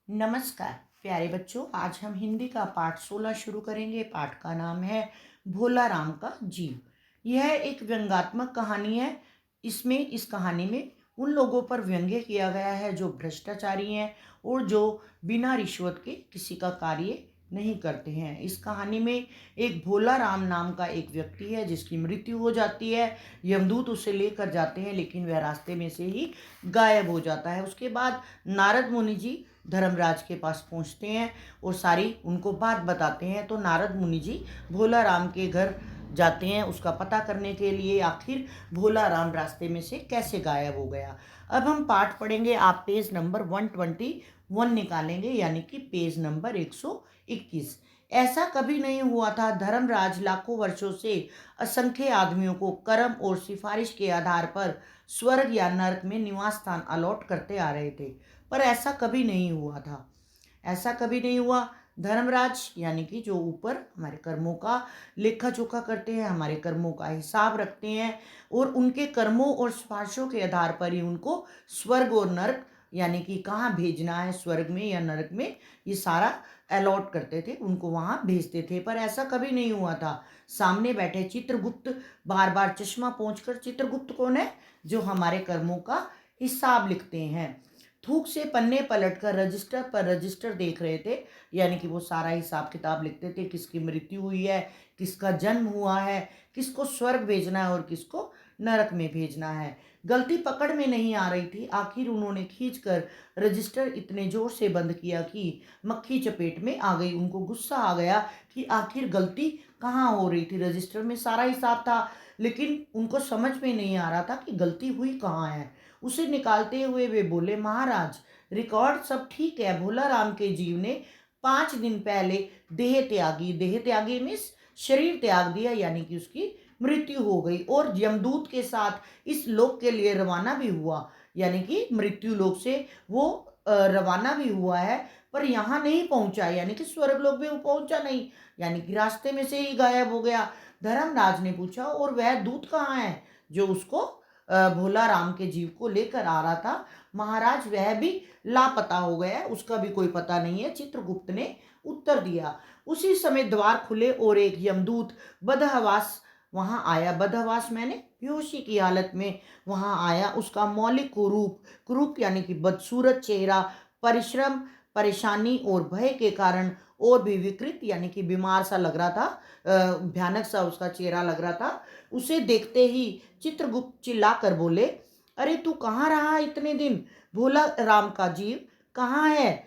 नमस्कार प्यारे बच्चों। आज हम हिंदी का पाठ 16 शुरू करेंगे। पाठ का नाम है भोला राम का जीव। यह एक व्यंग्यात्मक कहानी है। इस कहानी में उन लोगों पर व्यंग्य किया गया है जो भ्रष्टाचारी हैं और जो बिना रिश्वत के किसी का कार्य नहीं करते हैं। इस कहानी में एक भोला राम नाम का एक व्यक्ति है जिसकी मृत्यु हो जाती है। यमदूत उसे लेकर जाते हैं लेकिन वह रास्ते में से ही गायब हो जाता है। उसके बाद नारद मुनि जी धर्मराज के पास पहुंचते हैं और सारी उनको बात बताते हैं। तो नारद मुनि जी भोला राम के घर जाते हैं उसका पता करने के लिए, आखिर भोला राम रास्ते में से कैसे गायब हो गया। अब हम पाठ पढ़ेंगे। आप पेज नंबर 121 निकालेंगे, यानी कि पेज नंबर 121। ऐसा कभी नहीं हुआ था। धर्मराज लाखों वर्षों से असंख्य आदमियों को कर्म और सिफारिश के आधार पर स्वर्ग या नरक में निवास स्थान अलॉट करते आ रहे थे, पर ऐसा कभी नहीं हुआ था। ऐसा कभी नहीं हुआ। धर्मराज यानी कि जो ऊपर हमारे कर्मों का लेखा जोखा करते हैं, हमारे कर्मों का हिसाब रखते हैं और उनके कर्मों और सिफारिशों के आधार पर ही उनको स्वर्ग और नरक यानी कि कहाँ भेजना है, स्वर्ग में या नरक में, ये सारा अलॉट करते थे, उनको वहाँ भेजते थे। पर ऐसा कभी नहीं हुआ था। सामने बैठे चित्रगुप्त बार बार चश्मा पोंछकर, चित्रगुप्त कौन है? जो हमारे कर्मों का हिसाब लिखते हैं, थूक से पन्ने पलटकर रजिस्टर पर रजिस्टर देख रहे थे। यानी कि वो सारा हिसाब किताब लिखते थे, किसकी मृत्यु हुई है, किसका जन्म हुआ है, किसको स्वर्ग भेजना है और किसको नरक में भेजना है। गलती पकड़ में नहीं आ रही थी। आखिर उन्होंने खींचकर रजिस्टर इतने जोर से बंद किया कि मक्खी चपेट में आ गई। उनको गुस्सा आ गया कि आखिर गलती कहाँ हो रही थी। रजिस्टर में सारा हिसाब था लेकिन उनको समझ में नहीं आ रहा था कि गलती हुई कहाँ है। उसे निकालते हुए वे बोले, महाराज रिकॉर्ड सब ठीक है। भोला राम के जीव ने 5 दिन पहले देह त्यागी मीन्स शरीर त्याग दिया, यानी कि उसकी मृत्यु हो गई और यमदूत के साथ इस लोक के लिए रवाना भी हुआ। यानी कि मृत्यु लोक से वो रवाना भी हुआ है, पर यहाँ नहीं पहुंचा, यानी कि स्वर्ग लोक भी वो पहुंचा नहीं, यानी कि रास्ते में से ही गायब हो गया। धर्मराज ने पूछा, और वह दूत कहाँ है जो उसको भोला राम के जीव को लेकर आ रहा था? महाराज वह भी लापता हो गया, उसका भी कोई पता नहीं है, चित्रगुप्त ने उत्तर दिया। उसी समय द्वार खुले और एक यमदूत बदहवास वहां आया। बदहवास मैंने बेहोशी की हालत में वहां आया। उसका मौलिक कुरूप यानी कि बदसूरत चेहरा परिश्रम, परेशानी और भय के कारण और भी विकृत यानी कि बीमार सा लग रहा था। भयानक सा उसका चेहरा लग रहा था। उसे देखते ही चित्रगुप्त चिल्लाकर बोले, अरे तू कहाँ रहा इतने दिन? भोला राम का जीव कहाँ है?